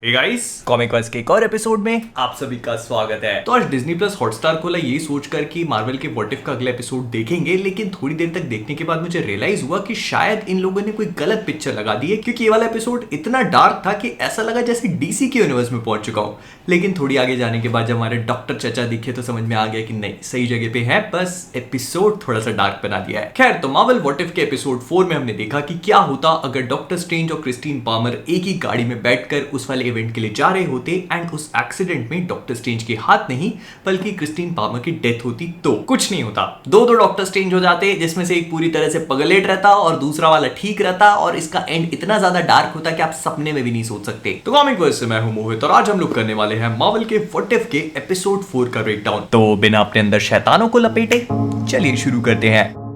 Hey guys, comic verse के एक और एपिसोड में आप सभी का स्वागत है। तो आज डिज्नी प्लस हॉटस्टार खोला ये सोचकर कि मार्वल के व्हाट इफ का अगला एपिसोड देखेंगे, लेकिन थोड़ी देर तक देखने के बाद मुझे रियलाइज हुआ कि शायद इन लोगों ने कोई गलत पिक्चर लगा दी है, क्योंकि ये वाला एपिसोड इतना डार्क था कि ऐसा लगा जैसे डीसी के यूनिवर्स में पहुंच चुका हूं। लेकिन थोड़ी आगे जाने के बाद जब हमारे डॉक्टर चचा दिखे तो समझ में आ गया कि नहीं, सही जगह पे है, बस एपिसोड थोड़ा सा डार्क बना दिया है। खैर, तो मार्वल व्हाट इफ के एपिसोड 4 में हमने देखा कि क्या होता अगर डॉक्टर स्ट्रेंज और क्रिस्टीन पामर एक ही गाड़ी में बैठकर उस वाले इवेंट के लिए जा रहे होते एंड उस एक्सीडेंट में डॉक्टर स्ट्रेंज के हाथ नहीं बल्कि क्रिस्टीन पामर की डेथ होती। तो कुछ नहीं होता, दो डॉक्टर स्ट्रेंज हो जाते, जिसमें से एक पूरी तरह से पगलेट रहता और दूसरा वाला ठीक रहता, और इसका एंड इतना ज्यादा डार्क होता कि आप सपने में भी नहीं सोच सकते। तो कॉमिक वर्स से मैं हूं मोहित और आज हम लोग करने वाले हैं मार्वल के व्हाट इफ के एपिसोड 4 का ब्रेकडाउन। तो बिना अपने अंदर शैतानों को लपेटे चलिए शुरू करते हैं।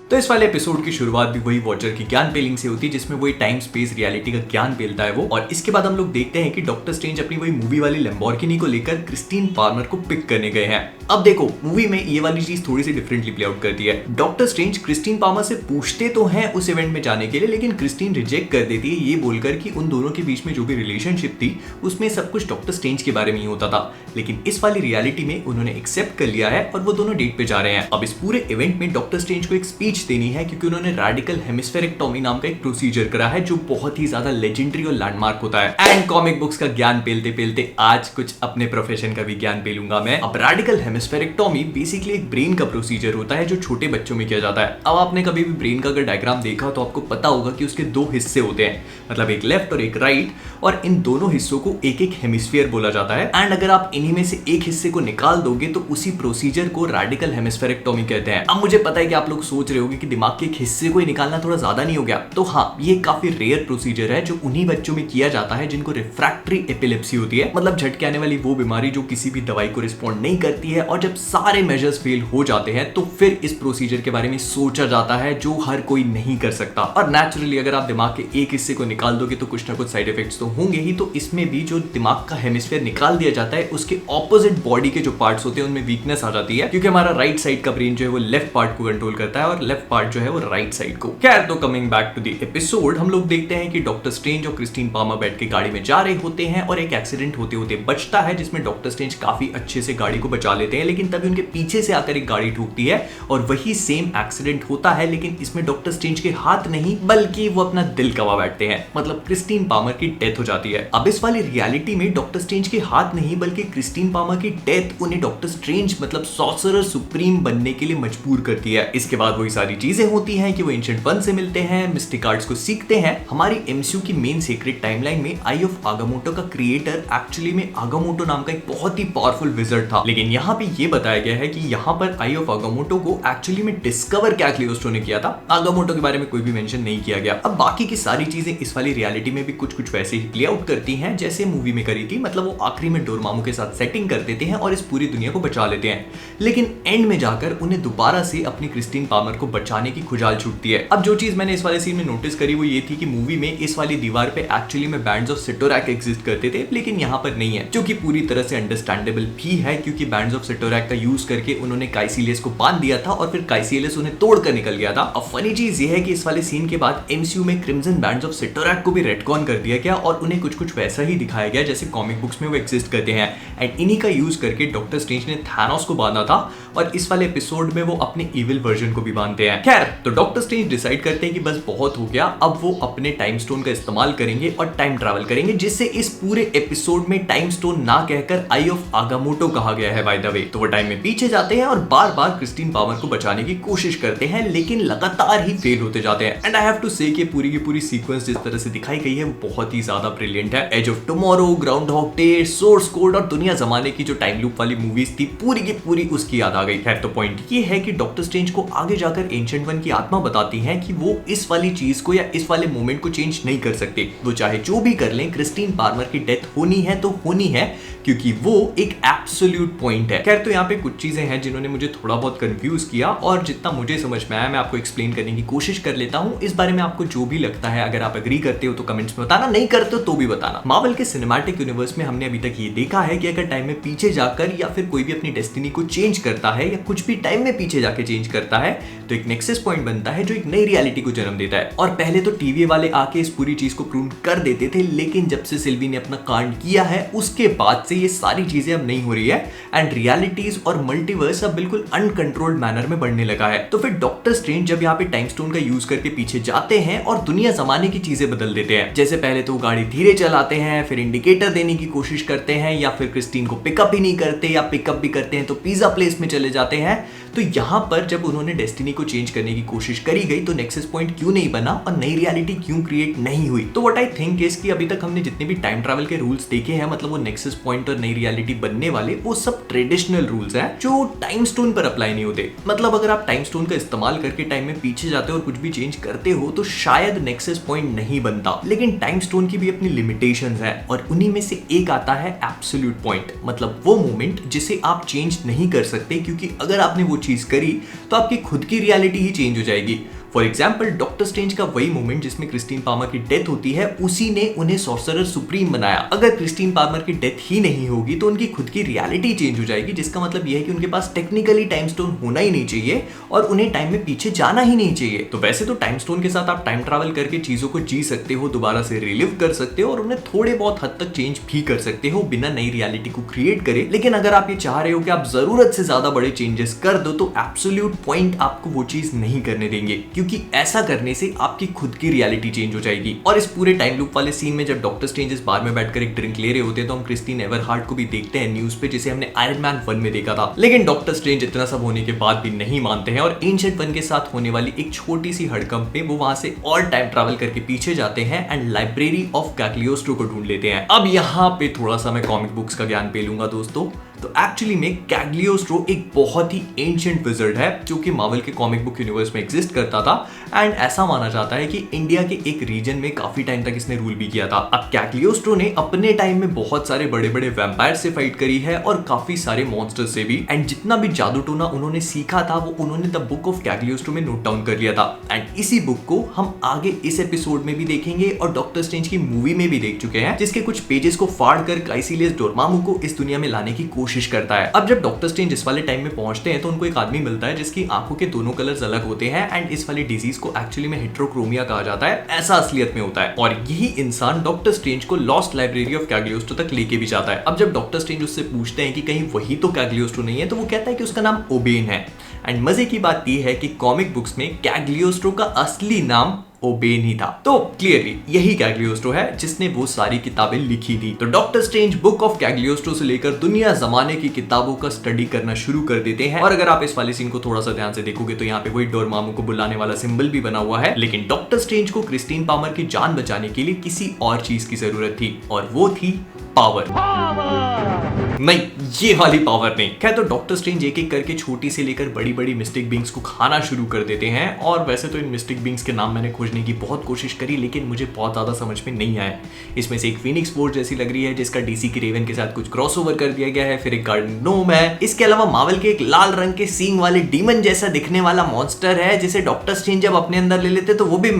तो इस वाले एपिसोड की शुरुआत भी वही वॉचर की ज्ञान पेलिंग से होती है, जिसमें वही टाइम स्पेस रियलिटी का ज्ञान पेलता है वो। और इसके बाद हम लोग देखते हैं कि डॉक्टर स्ट्रेंज अपनी वही मूवी वाली लैम्बोर्गिनी को लेकर क्रिस्टीन पामर को पिक करने गए हैं। अब देखो, मूवी में ये वाली चीज थोड़ी सी डिफरेंटली प्ले आउट करती है। डॉक्टर स्ट्रेंज क्रिस्टीन पामर से पूछते तो हैं उस इवेंट में जाने के लिए, लेकिन क्रिस्टीन रिजेक्ट कर देती है ये बोलकर कि उन दोनों के बीच में जो भी रिलेशनशिप थी उसमें सब कुछ डॉक्टर स्ट्रेंज के बारे में ही होता था। लेकिन इस वाली रियलिटी में उन्होंने एक्सेप्ट कर लिया है और वो दोनों डेट पे जा रहे हैं। अब इस पूरे इवेंट में डॉक्टर स्ट्रेंज को एक स्पीच देनी है, क्योंकि उन्होंने रेडिकल हेमिस्फेरेक्टोमी नाम का एक प्रोसीजर करा है जो बहुत ही ज्यादा लेजेंडरी और लैंडमार्क होता है। एंड कॉमिक बुक्स का ज्ञान पेलते पेलते आज कुछ अपने प्रोफेशन का भी ज्ञान पेलूंगा मैं। अब रेडिकल हेमिस्फेरेक्टोमी बेसिकली एक ब्रेन का प्रोसीजर होता है जो छोटे बच्चों में किया जाता है। अब आपने कभी भी ब्रेन का अगर डायग्राम देखा तो आपको पता होगा कि उसके दो हिस्से होते हैं, मतलब एक लेफ्ट और एक राइट, और इन दोनों हिस्सों को एक एक हेमिस्फीयर बोला जाता है। एंड अगर आप इन्हीं में से एक हिस्से को निकाल दोगे तो उसी प्रोसीजर को रेडिकल हेमिस्फेरेक्टोमी कहते हैं। अब मुझे पता है कि आप लोग सोच रहे होंगे कि दिमाग के एक हिस्से को ही निकालना थोड़ा ज्यादा नहीं हो गया? तो हाँ, ये काफी रेयर प्रोसीजर है जो उन्हीं बच्चों में किया जाता है जिनको रिफ्रैक्टरी एपिलेप्सी होती है, मतलब झटके आने वाली वो बीमारी जो किसी भी दवाई को रिस्पॉन्ड नहीं करती है। और जब सारे मेजर्स फेल हो जाते हैं तो फिर इस प्रोसीजर के बारे में सोचा जाता है जो हर कोई नहीं कर सकता। और नेचुरली अगर आप दिमाग के एक हिस्से को निकाल दोगे तो कुछ ना कुछ साइड इफेक्ट्स तो होंगे ही। तो इसमें भी जो दिमाग का हेमिस्फीयर निकाल दिया जाता है उसके ऑपोजिट बॉडी के जो पार्ट्स होते हैं उनमें वीकनेस आ जाती है, क्योंकि हमारा राइट साइड का ब्रेन जो है वो लेफ्ट पार्ट को कंट्रोल करता है और लेफ्ट पार्ट जो है वो राइट साइड को। खैर, तो coming back to the episode, हम लोग देखते हैं कि डॉक्टर स्ट्रेंज और क्रिस्टीन पामर बैठ के गाड़ी में जा रहे होते हैं और एक एक्सीडेंट होते होते बचता है, जिसमें डॉक्टर स्ट्रेंज काफी अच्छे से गाड़ी को बचा लेते हैं। लेकिन तभी उनके पीछे से आकर एक गाड़ी ठोकती है और वही सेम एक्सीडेंट होता है, लेकिन इसमें डॉक्टर स्ट्रेंज के हाथ नहीं बल्कि वो अपना दिल गवा बैठते हैं, मतलब क्रिस्टीन पामर की डेथ हो जाती है। अब इस वाली रियलिटी में डॉक्टर स्ट्रेंज के हाथ नहीं बल्कि क्रिस्टीन पामर की डेथ उन्हें डॉक्टर स्ट्रेंज मतलब सॉर्सरर सुप्रीम बनने के लिए मजबूर करती है। इसके बाद वही सारी चीजें होती हैं कि वो एंशिएंट वन से मिलते हैं, मिस्टिक आर्ट्स को सीखते हैं। हमारी एमसीयू की मेन सीक्रेट टाइमलाइन में आई ऑफ आगामोटो का क्रिएटर एक्चुअली में आगामोटो नाम का एक बहुत ही पावरफुल विजर्ड था। लेकिन यहाँ पे ये बताया गया है कि यहाँ पर आई ऑफ आगामोटो को एक्चुअली में डिस्कवर क्या क्लियोस्टो ने किया था, आगामोटो के बारे में कोई भी मेंशन नहीं किया गया। अब बाकी की सारी चीजें इस वाली रियलिटी में भी कुछ वैसे ही प्ले आउट करती हैं जैसे मूवी में करी थी, मतलब वो आखिरी में डोरमामू के साथ सेटिंग कर देते हैं और इस पूरी दुनिया को बचा लेते हैं। लेकिन एंड में जाकर उन्हें दोबारा से अपनी क्रिस्टीन पामर को बचाने की खुजाल छूटती है। अब जो चीज मैंने इस वाले सीन में नोटिस करी वो ये थी कि मूवी में इस वाली दीवार पे एक्चुअली में बैंड्स ऑफ सिटोरैक एग्जिस्ट करते थे, लेकिन यहाँ पर नहीं है, जो कि पूरी तरह से अंडरस्टैंडेबल भी है, क्योंकि बैंड्स ऑफ सिटोरैक का यूज करके उन्होंने काइसिलियस को बांध दिया था और फिर काइसिलियस उन्हें तोड़कर निकल गया था। अब फनी चीज ये है कि इस वाले सीन के बाद एमसीयू में क्रिम्सन बैंड्स ऑफ सिटोरैक को भी रेटकॉन कर दिया गया और उन्हें कुछ वैसा ही दिखाया गया जैसे कॉमिक बुक्स में वो एग्जिस्ट करते हैं। एंड इन्हीं का यूज करके डॉक्टर स्ट्रेंज ने थानोस को बांधा था और इस वाले एपिसोड में वो अपने इविल वर्जन को भी बांधते हैं। खैर, तो डॉक्टर स्ट्रेंज डिसाइड करते हैं कि बस बहुत हो गया, अब वो अपने टाइम स्टोन का इस्तेमाल करेंगे और टाइम ट्रैवल करेंगे, जिससे इस पूरे एपिसोड में टाइम स्टोन ना कहकर आई ऑफ आगामोटो कहा गया है बाय द वे। तो वो टाइम में पीछे जाते हैं और बार बार क्रिस्टीन पामर को बचाने की कोशिश करते हैं, लेकिन लगातार ही फेल होते जाते हैं। एंड आई हैव टू से कि पूरी की पूरी सीक्वेंस जिस तरह से दिखाई गई है वो बहुत ही ज्यादा ब्रिलियंट है। Edge of Tomorrow, Groundhog Day, Source Code और दुनिया जमाने की जो टाइम लूप वाली मूवीज थी पूरी की पूरी उसकी याद आ गई है। तो पॉइंट ये है कि डॉक्टर स्ट्रेंज को आगे जाकर एंशिएंट वन की आत्मा बताती है कि वो इस वाली चीज को या इस वाले मोमेंट को चेंज नहीं कर सकते। वो चाहे जो भी कर लें, क्रिस्टीन पामर की डेथ होनी है तो होनी है, क्योंकि वो एक एब्सोल्यूट पॉइंट है। खैर, तो यहाँ पे कुछ चीजें हैं जिन्होंने मुझे थोड़ा बहुत कंफ्यूज किया और जितना मुझे समझ में आया मैं आपको एक्सप्लेन करने की कोशिश कर लेता हूँ। इस बारे में आपको जो भी लगता है, अगर आप एग्री करते हो तो कमेंट्स में बताना, नहीं करते हो तो भी बताना। मार्वल के सिनेमैटिक यूनिवर्स में हमने अभी तक ये देखा है कि अगर टाइम में पीछे जाकर या फिर कोई भी अपनी डेस्टिनी को चेंज करता है या कुछ भी टाइम में पीछे जाके चेंज करता है तो एक नेक्सस पॉइंट बनता है जो एक नई रियलिटी को जन्म देता है। और पहले तो टीवी वाले आके इस पूरी चीज को प्रूव कर देते थे, लेकिन जब से सिल्वी ने अपना कांड किया है उसके बाद से ये सारी चीजें अब नहीं हो रही है एंड रियलिटीज और मल्टीवर्स अब बिल्कुल अनकंट्रोल्ड मैनर में बढ़ने लगा है। तो फिर डॉक्टर स्ट्रेंज जब यहाँ पे टाइम स्टोन का यूज करके पीछे जाते हैं और दुनिया जमाने की चीजें बदल देते हैं, जैसे पहले तो गाड़ी धीरे चलाते हैं, फिर इंडिकेटर देने की कोशिश करते हैं, या फिर क्रिस्टीन को पिकअप ही नहीं करते, या पिकअप भी करते हैं तो पिज्जा प्लेस में चले जाते हैं। तो यहाँ पर जब उन्होंने डेस्टिनी को चेंज करने की कोशिश करी गई तो नेक्सस पॉइंट क्यों नहीं बना और नई रियलिटी क्यों क्रिएट नहीं हुई? तो व्हाट आई थिंक इज कि अभी तक हमने जितने भी टाइम ट्रैवल के रूल्स देखे हैं, मतलब वो नेक्सस पॉइंट और नई रियलिटी बनने वाले, वो सब ट्रेडिशनल रूल्स हैं जो टाइम स्टोन पर अप्लाई नहीं होते। मतलब अगर आप टाइम स्टोन का इस्तेमाल करके टाइम में पीछे जाते हो और कुछ भी चेंज करते हो तो शायद नेक्सस पॉइंट नहीं बनता, लेकिन टाइम स्टोन की भी अपनी लिमिटेशंस है और उन्हीं में से एक आता है एब्सोल्यूट पॉइंट, मतलब वो मोमेंट जिसे आप चेंज नहीं कर सकते, क्योंकि अगर आपने वो चीज करी तो आपकी खुद की रियलिटी ही चेंज हो जाएगी। फॉर एग्जाम्पल डॉक्टर स्ट्रेंज का वही मोमेंट जिसमें क्रिस्टीन पामर की डेथ होती है, उसी ने उन्हें सॉर्सरर सुप्रीम बनाया। अगर क्रिस्टीन पामर की डेथ ही नहीं होगी तो उनकी खुद की रियलिटी चेंज हो जाएगी, जिसका मतलब यह है कि उनके पास टेक्निकली टाइम स्टोन होना ही नहीं चाहिए और उन्हें टाइम में पीछे जाना ही नहीं चाहिए। तो वैसे तो टाइम स्टोन के साथ आप टाइम ट्रैवल करके चीजों को जी सकते हो, दोबारा से रिलिव कर सकते हो और उन्हें थोड़े बहुत हद तक चेंज भी कर सकते हो बिना नई रियलिटी को क्रिएट करे। लेकिन अगर आप ये चाह रहे हो कि आप जरूरत से ज्यादा बड़े चेंजेस कर दो तो एब्सोल्यूट पॉइंट आपको वो चीज नहीं करने देंगे, क्योंकि ऐसा करने से आपकी खुद की रियलिटी चेंज हो जाएगी। और इस पूरे टाइम लूप वाले सीन में जब डॉक्टर स्ट्रेंज इस बार में बैठकर एक ड्रिंक ले रहे होते हैं तो हम क्रिस्टीन एवरहार्ट को भी देखते हैं न्यूज पे, जिसे हमने आयरन मैन 1 में देखा था। लेकिन डॉक्टर स्ट्रेंज इतना सब होने के बाद भी नहीं मानते हैं और एंशिएंट वन के साथ होने वाली एक छोटी सी हड़कंप में वो वहां से और टाइम ट्रैवल करके पीछे जाते हैं एंड लाइब्रेरी ऑफ कैग्लियोस्ट्रो को ढूंढ लेते हैं। अब यहाँ पे थोड़ा सा मैं कॉमिक बुक्स का ज्ञान पेलूंगा दोस्तों। तो एक्चुअली में कैग्लियोस्ट्रो एक बहुत ही एंशिएंट विज़र्ड है जो कि मार्वल के कॉमिक बुक यूनिवर्स में एग्जिस्ट करता था एंड ऐसा माना जाता है कि इंडिया के एक रीजन में काफी टाइम तक इसने रूल भी किया था। अब कैग्लियोस्ट्रो ने अपने टाइम में बहुत सारे बड़े बड़े वैम्पायर से फाइट करी है और काफी सारे मॉन्स्टर्स से भी, एंड जितना भी जादू टोना उन्होंने सीखा था वो उन्होंने द बुक ऑफ कैग्लियोस्ट्रो में नोट डाउन कर लिया था। एंड इसी बुक को हम आगे इस एपिसोड में भी देखेंगे और डॉक्टर स्ट्रेंज की मूवी में भी देख चुके हैं, जिसके कुछ पेजेस को फाड़ कर काइसिलियस डोरमामू को इस दुनिया में लाने की कोशिश करता है। अब जब डॉक्टर स्ट्रेंज इस वाले टाइम में पहुंचते हैं तो उनको एक आदमी मिलता है जिसकी आंखों के दोनों कलर्स अलग होते हैं एंड इस वाली डिजीज को एक्चुअली में हेटेरोक्रोमिया कहा जाता है, ऐसा असलियत में होता है। और यही इंसान डॉक्टर स्ट्रेंज को लॉस्ट लाइब्रेरी ऑफ कैग्लियोस्ट्रो तक लेके भी जाता है। अब जब डॉक्टर स्ट्रेंज उससे पूछते हैं कि कहीं वही तो कैग्लियोस्ट्रो नहीं है, तो वो कहता है कि उसका नाम ओबेन है। एंड मजे की बात यह है कि कॉमिक बुक्स में कैग्लियोस्ट्रो का असली नाम ओबेन ही था। तो क्लियरली यही कैग्लियोस्ट्रो है जिसने वो सारी किताबें लिखी थी। तो डॉक्टर स्ट्रेंज बुक ऑफ कैग्लियोस्ट्रो से लेकर दुनिया जमाने की किताबों का स्टडी करना शुरू कर देते हैं। और अगर आप इस वाले सीन को थोड़ा सा ध्यान से देखोगे तो यहाँ पे वही डोरमामू को बुलाने वाला सिंबल भी बना हुआ है, लेकिन डॉक्टर स्ट्रेंज को क्रिस्टीन पामर की जान बचाने के लिए किसी और चीज की जरूरत थी और वो थी पावर। नहीं, ये वाली पावर नहीं। खैर तो डॉक्टर स्ट्रेंज एक एक करके छोटी से लेकर बड़ी बड़ी मिस्टिक बींग्स को खाना शुरू कर देते हैं। और वैसे तो इन मिस्टिक बींग्स के नाम मैंने खोजने की बहुत कोशिश करी, लेकिन मुझे बहुत ज्यादा समझ में नहीं आया। इसमें से एक फीनिक्स फोर्स जैसी लग रही है जिसका डीसी की रेवन के साथ कुछ क्रॉसओवर कर दिया गया है, फिर एक गार्डन नोम है। इसके अलावा मार्वल के एक लाल रंग के सींग वाले डीमन जैसा दिखने वाला मॉन्स्टर है जिसे डॉक्टर स्ट्रेंज जब अपने अंदर ले लेते तो वो भी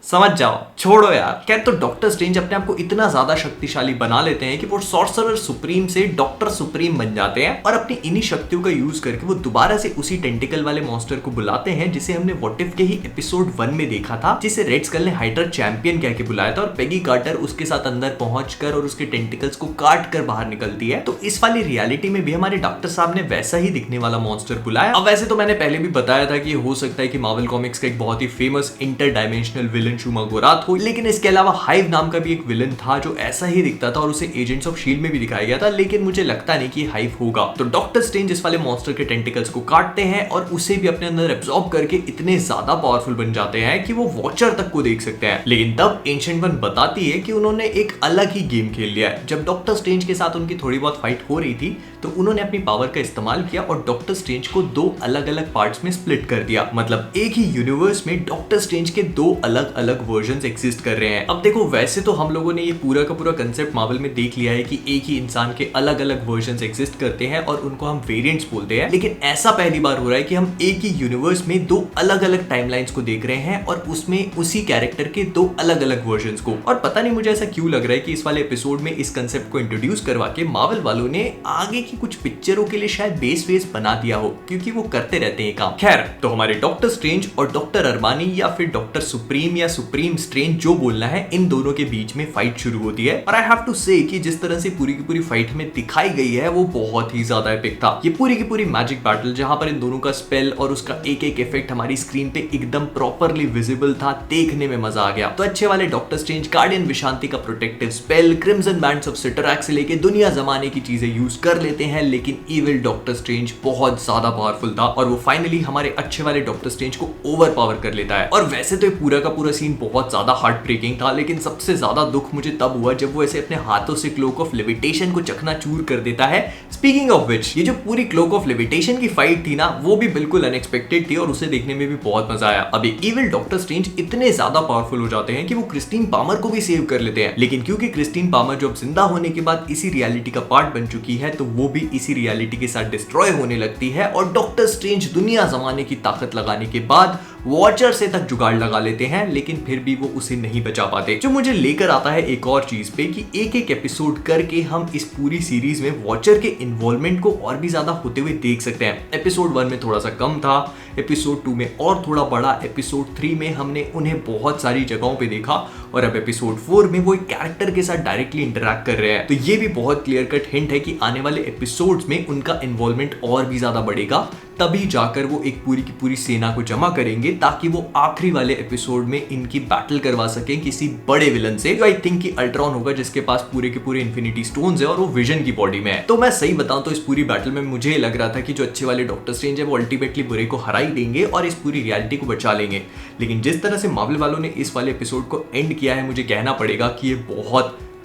समझ जाओ, छोड़ो यार। क्या तो डॉक्टर स्ट्रेंज अपने आप को इतना ज्यादा शक्तिशाली बना लेते हैं कि वो सॉर्सरर सुप्रीम से डॉक्टर सुप्रीम बन जाते हैं और अपनी इन्हीं शक्तियों का यूज करके वो दोबारा से उसी टेंटिकल वाले मॉन्स्टर को बुलाते हैं जिसे हमने व्हाट इफ के ही एपिसोड 1 में देखा था, जिसे रेड स्कल ने हाइड्रा चैंपियन कह के बुलाया था और पेगी कार्टर उसके साथ अंदर पहुंचकर और उसके टेंटिकल्स को काट कर बाहर निकलती है। तो इस वाली रियलिटी में भी हमारे डॉक्टर साहब ने वैसा ही दिखने वाला मॉन्स्टर बुलाया। अब वैसे तो मैंने पहले भी बताया था कि हो सकता है कि मार्वल कॉमिक्स का एक बहुत ही फेमस इंटर डायमेंशनल विलन शुमागोराथ हो, लेकिन इसके अलावा हाइव नाम का भी एक विलन था जो ऐसा ही दिखता था और उसे एजेंट्स ऑफ शील्ड में भी दिखाया गया था, लेकिन मुझे लगता नहीं कि हाइव होगा। तो डॉक्टर स्ट्रेंज इस वाले मॉन्स्टर के टेंटिकल्स को काटते हैं और उसे भी अपने अंदर एब्जॉर्ब करके इतने ज्यादा पावरफुल बन जाते हैं कि वो वॉचर तक को देख सकते हैं। लेकिन तब एंशिएंट वन बताती है कि उन्होंने एक अलग ही गेम खेल लिया है। जब डॉक्टर स्ट्रेंज के साथ उनकी थोड़ी बहुत फाइट हो रही थी तो उन्होंने अपनी पावर का इस्तेमाल किया और डॉक्टर स्ट्रेंज को 2 अलग अलग पार्ट्स में स्प्लिट कर दिया। मतलब एक ही यूनिवर्स में डॉक्टर स्ट्रेंज के 2 अलग अलग वर्जन्स एग्जिस्ट कर रहे हैं। अब देखो, वैसे तो हम लोगों ने ये पूरा का पूरा कंसेप्ट मार्वल में देख लिया है कि एक ही इंसान के अलग अलग वर्जन्स एग्जिस्ट करते हैं और उनको हम वेरिएंट्स बोलते हैं, लेकिन ऐसा पहली बार हो रहा है कि हम एक ही यूनिवर्स में दो अलग अलग टाइमलाइंस को देख रहे हैं और उसमें उसी कैरेक्टर के दो अलग अलग वर्जन्स को। और पता नहीं मुझे ऐसा क्यों लग रहा है कि इस वाले एपिसोड में इस कंसेप्ट को इंट्रोड्यूस करवा के मार्वल वालों ने आगे की कुछ पिक्चरों के लिए शायद बेस वेस बना दिया हो, क्योंकि वो करते रहते हैं काम। खैर, तो हमारे डॉक्टर स्ट्रेंज और डॉक्टर अरमानी या फिर डॉक्टर सुप्रीम या सुप्रीम स्ट्रेंज जो बोलना है, इन दोनों के बीच में फाइट शुरू होती है। और आई हैव टू से कि जिस तरह से पूरी की पूरी फाइट में दिखाई गई है वो बहुत ही ज्यादा एपिक था। ये पूरी की पूरी मैजिक बैटल जहां पर इन दोनों का स्पेल और उसका एक एक इफेक्ट हमारी स्क्रीन पे एकदम प्रॉपरली विजिबल था, देखने में मजा आ गया। तो अच्छे वाले डॉक्टर स्ट्रेंज गार्डियन विशांति का protective spell, crimson bands of Cyttorak से लेके दुनिया जमाने की चीजें यूज कर लेते हैं, लेकिन इविल डॉक्टर स्ट्रेंज बहुत ज्यादा पावरफुल था और वो फाइनली हमारे अच्छे वाले डॉक्टर स्ट्रेंज को ओवर पावर कर लेता है। और वैसे तो ये पूरा का पूरा सीन बहुत ज्यादा हार्ट ब्रेकिंग था, लेकिन सबसे ज्यादा दुख मुझे तब हुआ जब वो ऐसे अपने हाथों से क्लोक ऑफ लेविटेशन को चकनाचूर कर देता है। स्पीकिंग ऑफ विच, ये जो पूरी क्लोक ऑफ लेविटेशन की फाइट थी ना, वो भी बिल्कुल अनएक्सपेक्टेड थी और उसे देखने में भी बहुत मजा आया। अब इविल डॉक्टर स्ट्रेंज इतने ज्यादा पावरफुल हो जाते हैं कि वो क्रिस्टीन पामर को भी सेव कर लेते हैं, लेकिन क्योंकि क्रिस्टीन पामर जो अब जिंदा होने के बाद इसी रियलिटी का पार्ट बन चुकी है, तो वो भी इसी रियलिटी के साथ डिस्ट्रॉय होने लगती है और डॉक्टर स्ट्रेंज दुनिया जमाने की ताकत लगाने के बाद वॉचर से तक जुगाड़ लगा लेते हैं, लेकिन फिर भी वो उसे नहीं बचा पाते। जो मुझे लेकर आता है एक और चीज पे कि एक एक एपिसोड करके हम इस पूरी सीरीज में वॉचर के इन्वॉल्वमेंट को और भी ज्यादा होते हुए देख सकते हैं। एपिसोड 1 में थोड़ा सा कम था, एपिसोड 2 में और थोड़ा बड़ा, एपिसोड 3 में हमने उन्हें बहुत सारी जगहों पे देखा और अब एपिसोड 4 में वो एक कैरेक्टर के साथ डायरेक्टली इंटरैक्ट कर रहे हैं। तो ये भी बहुत क्लियर कट हिंट है कि आने वाले एपिसोड्स में उनका इन्वॉल्वमेंट और भी ज्यादा बढ़ेगा, तभी जाकर वो एक पूरी की पूरी सेना को जमा करेंगे ताकि वो आखिरी वाले एपिसोड में इनकी बैटल करवा सकें किसी बड़े विलन से, जो आई थिंक कि अल्ट्रॉन होगा, जिसके पास पूरे के पूरे इन्फिनिटी स्टोन्स है और वो विजन की बॉडी में है। तो मैं सही बताऊं तो इस पूरी बैटल में मुझे लग रहा था कि जो अच्छे वाले डॉक्टर स्ट्रेंज है वो अल्टीमेटली बुरे को हरा ही देंगे और इस पूरी रियलिटी को बचा लेंगे, लेकिन जिस तरह से मार्वल वालों ने इस वाले एपिसोड को एंड किया है, मुझे कहना पड़ेगा कि ये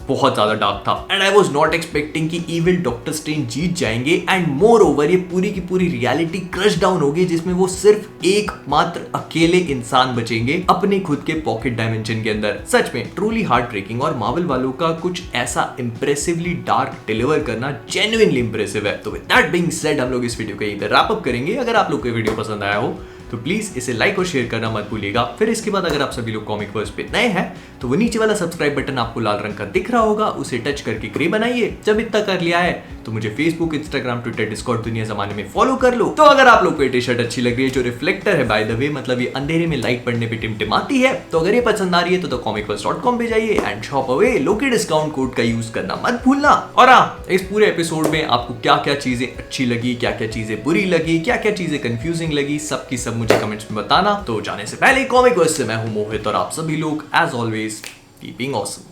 बहुत ज्यादा डार्क था। And I was not expecting कि इविल डॉक्टर स्ट्रेंज जीत जाएंगे एंड मोर ओवर ये पूरी की पूरी रियलिटी क्रश डाउन होगी, जिसमें वो सिर्फ एक मात्र अकेले इंसान बचेंगे अपने खुद के पॉकेट डायमेंशन के अंदर। सच में ट्रूली हार्ट ब्रेकिंग, और मार्वल वालों का कुछ ऐसा इंप्रेसिवली डार्क डिलीवर करना जेन्युइनली इंप्रेसिव है। तो विद दैट बीइंग सेड, हम लोग इस वीडियो को यहीं पे रैप अप करेंगे। अगर आप लोग को वीडियो पसंद आया हो तो प्लीज इसे लाइक और शेयर करना मत भूलिएगा। फिर इसके बाद अगर आप सभी लोग कॉमिक वर्स पे नए हैं तो वो नीचे वाला सब्सक्राइब बटन आपको लाल रंग का दिख रहा होगा, उसे टच करके ग्रे बनाइए। जब इतना कर लिया है तो मुझे फेसबुक, इंस्टाग्राम, ट्विटर, डिस्कॉर्ड दुनिया जमाने में फॉलो कर लो। तो अगर आप लोग को ये टी शर्ट अच्छी लग रही है जो रिफ्लेक्टर है, बाय द वे, मतलब ये अंधेरे में लाइट पड़ने पे टिमटिमाती है, तो अगर ये पसंद आ रही है तो comicverse.com पे जाइए एंड शॉप अवे। लोके डिस्काउंट कोड का यूज करना मत भूलना। और हाँ, इस पूरे एपिसोड में आपको क्या क्या चीजें अच्छी लगी, क्या क्या चीजें बुरी लगी, क्या क्या चीजें कंफ्यूजिंग लगी, सबकी सब मुझे कमेंट्स में बताना। तो जाने से पहले कॉमिक वर्स से मैं हूं मोहित और आप सभी लोग एज ऑलवेज कीपिंग ऑसम।